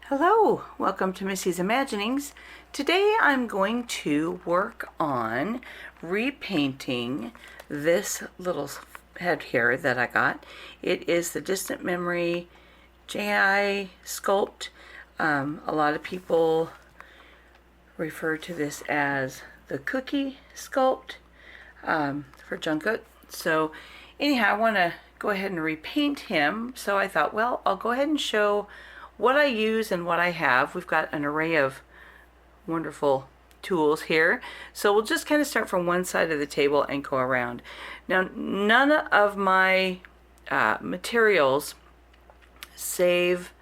Hello, welcome to Missy's Imaginings. Today I'm going to work on repainting this little head here that I got. It is the Distant Memory Jaeii sculpt. A lot of people refer to this as the Kookie sculpt for Jungkook. So anyhow, I want to go ahead and repaint him. So I thought, well, I'll go ahead and show what I use and what I have. We've got an array of wonderful tools here. So we'll just kind of start from one side of the table and go around. Now, none of my materials, save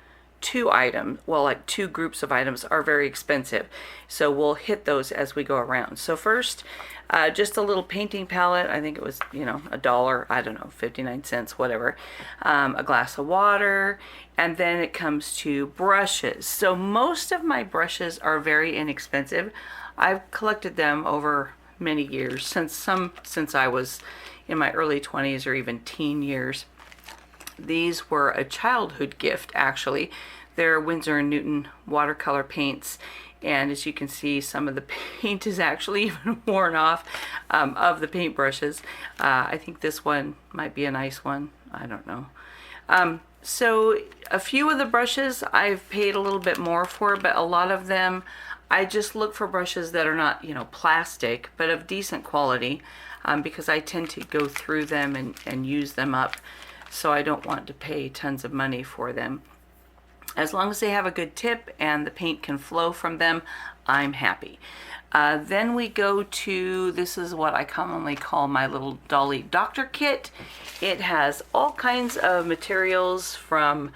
two items, well, like two groups of items, are very expensive. So we'll hit those as we go around. So first, just a little painting palette. I think it was, $1, I don't know, 59 cents, whatever. A glass of water, and then it comes to brushes. So most of my brushes are very inexpensive. I've collected them over many years, since I was in my early 20s or even teen years. These were a childhood gift, actually. They're Winsor & Newton watercolor paints, and as you can see, some of the paint is actually even worn off of the paintbrushes. I think this one might be a nice one. I don't know. So a few of the brushes I've paid a little bit more for, but a lot of them I just look for brushes that are not, plastic, but of decent quality, because I tend to go through them and use them up. So I don't want to pay tons of money for them. As long as they have a good tip and the paint can flow from them, I'm happy. Then we go to, this is what I commonly call my little dolly doctor kit. It has all kinds of materials, from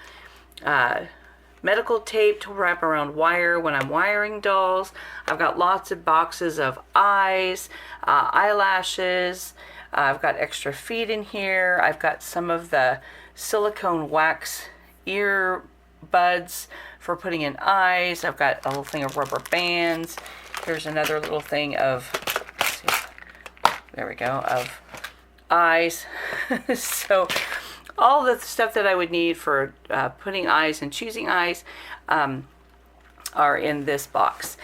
medical tape to wrap around wire when I'm wiring dolls. I've got lots of boxes of eyes, eyelashes. I've got extra feet in here. I've got some of the silicone wax ear buds for putting in eyes. I've got a little thing of rubber bands. Here's another little thing of, there we go, of eyes. So all the stuff that I would need for putting eyes and choosing eyes are in this box.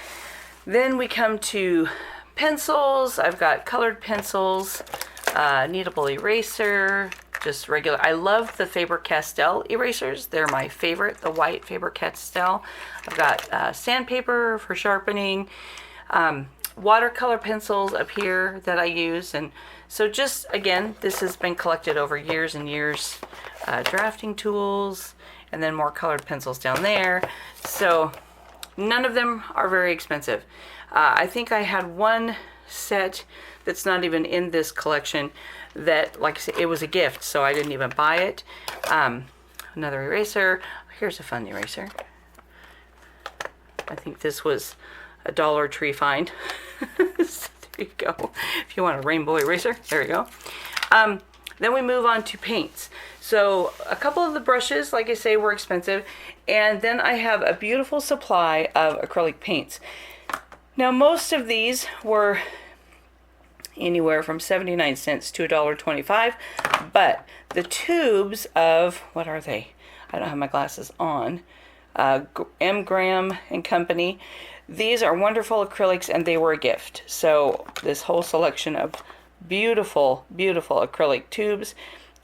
Then we come to pencils. I've got colored pencils, kneadable eraser, just regular. I love the Faber-Castell erasers. They're my favorite, the white Faber-Castell. I've got sandpaper for sharpening, watercolor pencils up here that I use. And so just, again, this has been collected over years and years. Drafting tools, and then more colored pencils down there. So none of them are very expensive. I think I had one set that's not even in this collection that, like I said, it was a gift, so I didn't even buy it. Another eraser. Here's a fun eraser. I think this was a Dollar Tree find. So there you go. If you want a rainbow eraser, there you go. Then we move on to paints. So a couple of the brushes, like I say, were expensive. And then I have a beautiful supply of acrylic paints. Now, most of these were anywhere from 79 cents to $1.25, but the tubes of, what are they? I don't have my glasses on. M. Graham and Company. These are wonderful acrylics, and they were a gift. So this whole selection of beautiful, beautiful acrylic tubes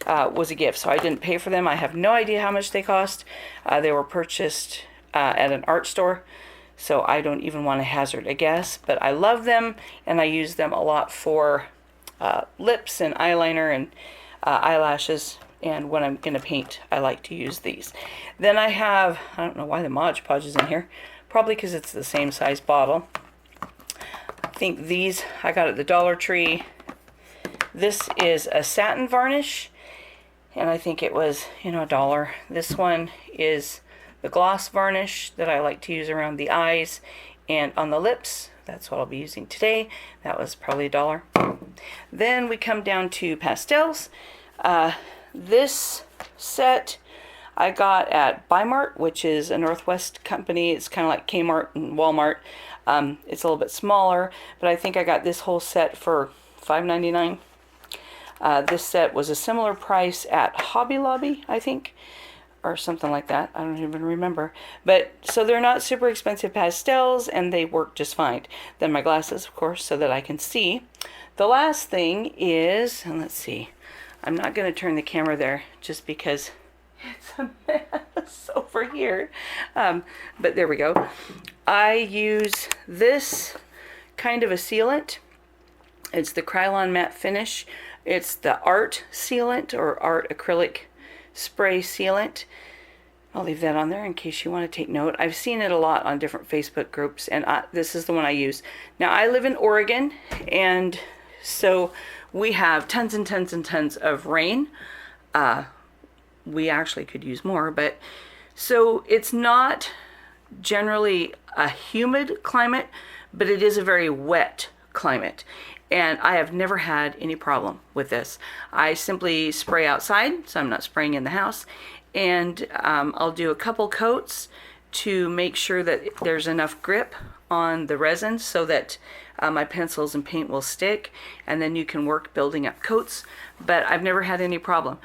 was a gift. So I didn't pay for them. I have no idea how much they cost. They were purchased at an art store. So I don't even want to hazard a guess, but I love them, and I use them a lot for lips and eyeliner and eyelashes. And when I'm going to paint, I like to use these. Then I have, I don't know why the Mod Podge is in here, probably because it's the same size bottle. I think these I got at the Dollar Tree. This is a satin varnish, and I think it was, $1. This one is the gloss varnish that I like to use around the eyes and on the lips. That's what I'll be using today. That was probably $1. Then we come down to pastels. This set I got at Bi-Mart, which is a Northwest company. It's kind of like Kmart and Walmart. It's a little bit smaller, but I think I got this whole set for $5.99. This set was a similar price at Hobby Lobby, I think. or something like that. I don't even remember. But so they're not super expensive pastels, and they work just fine. Then my glasses, of course, so that I can see. The last thing is, and let's see, I'm not going to turn the camera there just because it's a mess over here. But there we go. I use this kind of a sealant. It's the Krylon Matte Finish. It's the Art Sealant or Art Acrylic Spray Sealant. I'll leave that on there in case you want to take note. I've seen it a lot on different Facebook groups, and this is the one I use. Now, I live in Oregon, and so we have tons and tons and tons of rain. We actually could use more, but so it's not generally a humid climate, but it is a very wet climate. And I have never had any problem with this. I simply spray outside, so I'm not spraying in the house. And I'll do a couple coats to make sure that there's enough grip on the resin so that my pencils and paint will stick. And then you can work building up coats. But I've never had any problem.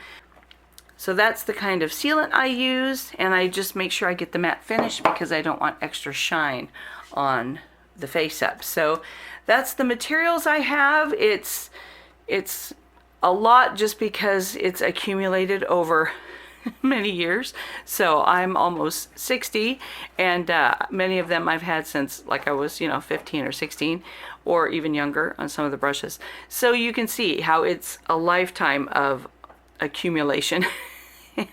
So that's the kind of sealant I use. And I just make sure I get the matte finish because I don't want extra shine on the face up. So that's the materials I have. It's a lot just because it's accumulated over many years. So I'm almost 60, and many of them I've had since like I was 15 or 16 or even younger on some of the brushes. So you can see how it's a lifetime of accumulation.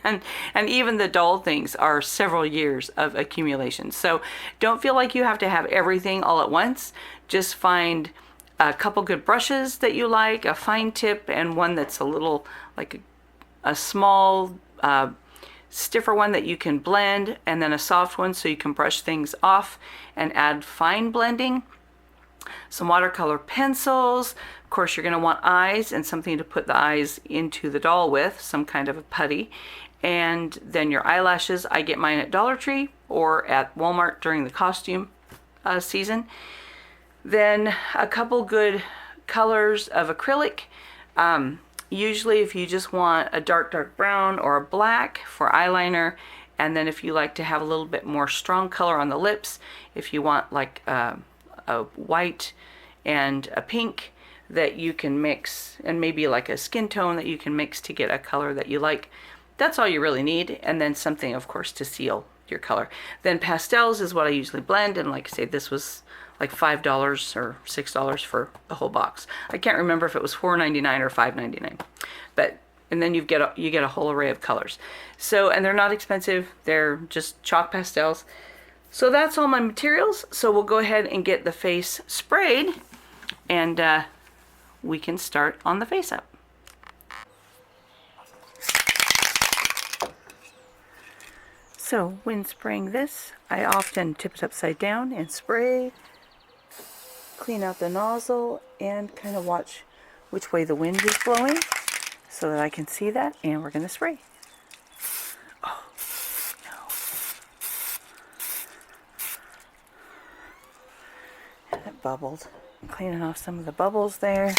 And even the dull things are several years of accumulation. So don't feel like you have to have everything all at once. Just find a couple good brushes that you like, a fine tip, and one that's a little like a small, stiffer one that you can blend, and then a soft one so you can brush things off and add fine blending. Some watercolor pencils. Of course, you're going to want eyes and something to put the eyes into the doll with, some kind of a putty. And then your eyelashes. I get mine at Dollar Tree or at Walmart during the costume season. Then a couple good colors of acrylic. Usually if you just want a dark brown or a black for eyeliner, and then if you like to have a little bit more strong color on the lips, if you want like a white and a pink that you can mix, and maybe like a skin tone that you can mix to get a color that you like. That's all you really need, and then something of course to seal your color. Then pastels is what I usually blend, and like I say, this was like $5 or $6 for the whole box. I can't remember if it was $4.99 or $5.99, but and then you get a whole array of colors. So, and they're not expensive, they're just chalk pastels. So that's all my materials. So we'll go ahead and get the face sprayed, and we can start on the face up. So when spraying this, I often tip it upside down and spray, clean out the nozzle, and kind of watch which way the wind is blowing so that I can see that, and we're going to spray. Oh, no. And it bubbled. Cleaning off some of the bubbles there.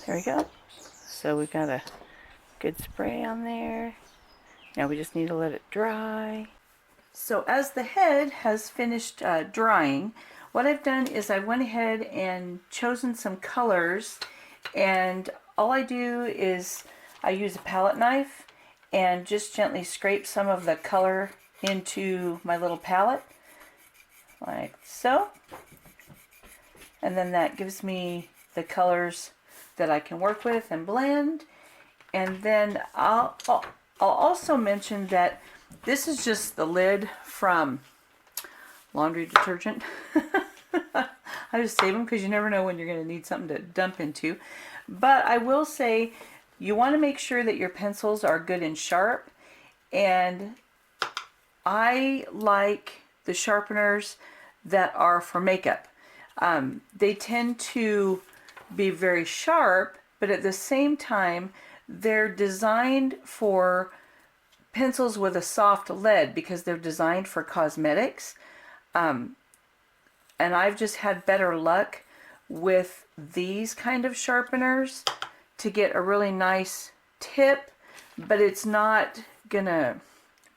There we go. So we've got a good spray on there. Now we just need to let it dry. So as the head has finished drying, what I've done is I went ahead and chosen some colors, and all I do is I use a palette knife and just gently scrape some of the color into my little palette, like so. And then that gives me the colors that I can work with and blend. And then I'll also mention that this is just the lid from laundry detergent. I just save them because you never know when you're going to need something to dump into. But I will say you want to make sure that your pencils are good and sharp. And I like the sharpeners that are for makeup. They tend to be very sharp, but at the same time they're designed for pencils with a soft lead because they're designed for cosmetics. And I've just had better luck with these kind of sharpeners to get a really nice tip, but it's not gonna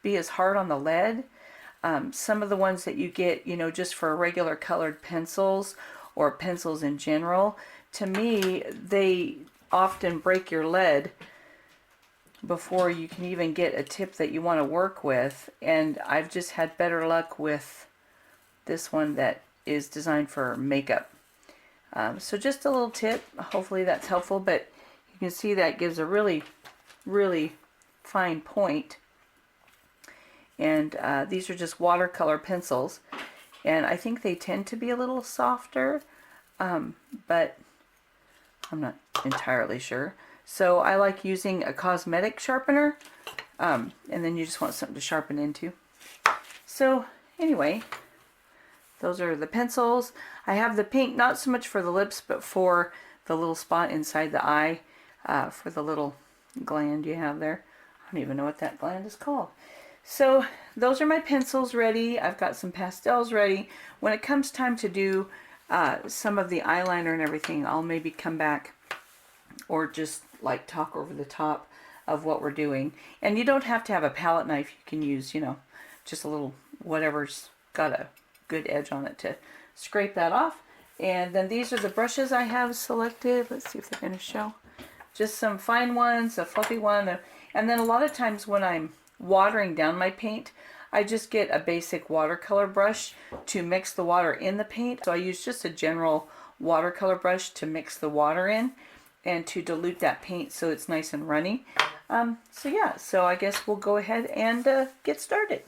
be as hard on the lead. Some of the ones that you get, you know, just for regular colored pencils or pencils in general, to me, they often break your lead before you can even get a tip that you want to work with. And I've just had better luck with this one that is designed for makeup. So just a little tip. Hopefully that's helpful, but you can see that gives a really, really fine point. And these are just watercolor pencils, and I think they tend to be a little softer, but I'm not entirely sure. So I like using a cosmetic sharpener, and then you just want something to sharpen into. So anyway, those are the pencils. I have the pink, not so much for the lips, but for the little spot inside the eye, for the little gland you have there. I don't even know what that gland is called. So those are my pencils ready. I've got some pastels ready. When it comes time to do some of the eyeliner and everything, I'll maybe come back or just like talk over the top of what we're doing. And you don't have to have a palette knife. You can use, you know, just a little whatever's got a good edge on it to scrape that off. And then these are the brushes I have selected. Let's see if they're going to show. Just some fine ones, a fluffy one, and then a lot of times when I'm watering down my paint, I just get a basic watercolor brush to mix the water in the paint. So I use just a general watercolor brush to mix the water in and to dilute that paint so it's nice and runny. So yeah, so I guess we'll go ahead and get started.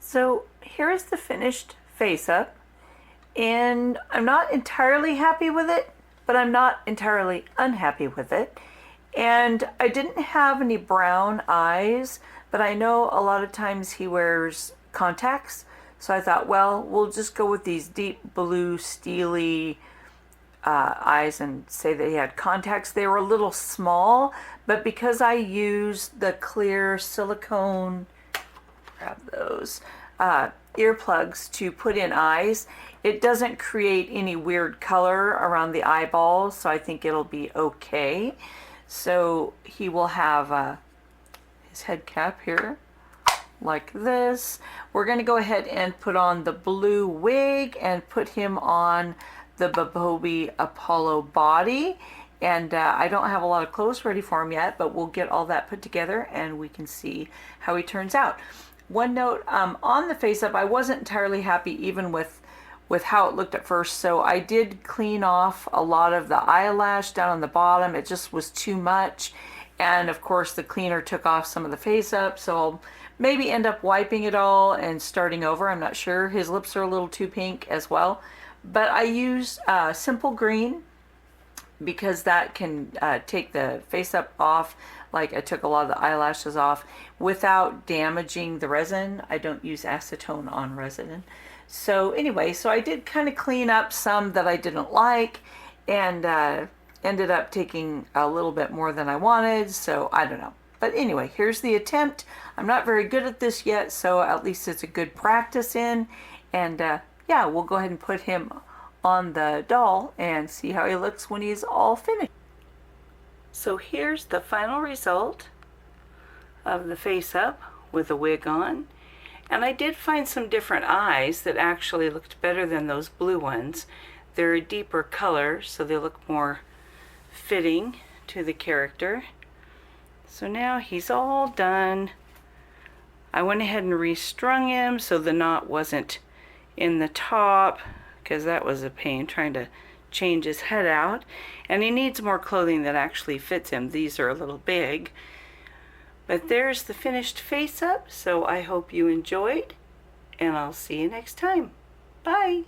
So here's the finished face up, and I'm not entirely happy with it, but I'm not entirely unhappy with it. And I didn't have any brown eyes, but I know a lot of times he wears contacts. So I thought, well, we'll just go with these deep blue, steely eyes and say that he had contacts. They were a little small, but because I used the clear silicone, grab those, earplugs to put in eyes, it doesn't create any weird color around the eyeballs, so I think it'll be okay. So he will have his head cap here, like this. We're going to go ahead and put on the blue wig and put him on the Babobi Apollo body. And I don't have a lot of clothes ready for him yet, but we'll get all that put together and we can see how he turns out. One note, on the face up, I wasn't entirely happy even with how it looked at first, so I did clean off a lot of the eyelash down on the bottom. It just was too much, and of course the cleaner took off some of the face up, so I'll maybe end up wiping it all and starting over. I'm not sure. His lips are a little too pink as well, but I used simple green because that can take the face up off. Like I took a lot of the eyelashes off without damaging the resin. I don't use acetone on resin. So anyway, so I did kind of clean up some that I didn't like, and ended up taking a little bit more than I wanted, so I don't know. But anyway, here's the attempt. I'm not very good at this yet, so at least it's a good practice in. And yeah, we'll go ahead and put him on the doll and see how he looks when he's all finished. So here's the final result of the face up with the wig on. And I did find some different eyes that actually looked better than those blue ones. They're a deeper color, so they look more fitting to the character. So now he's all done. I went ahead and restrung him so the knot wasn't in the top, because that was a pain trying to change his head out. And he needs more clothing that actually fits him. These are a little big. But there's the finished face up, so I hope you enjoyed, and I'll see you next time. Bye!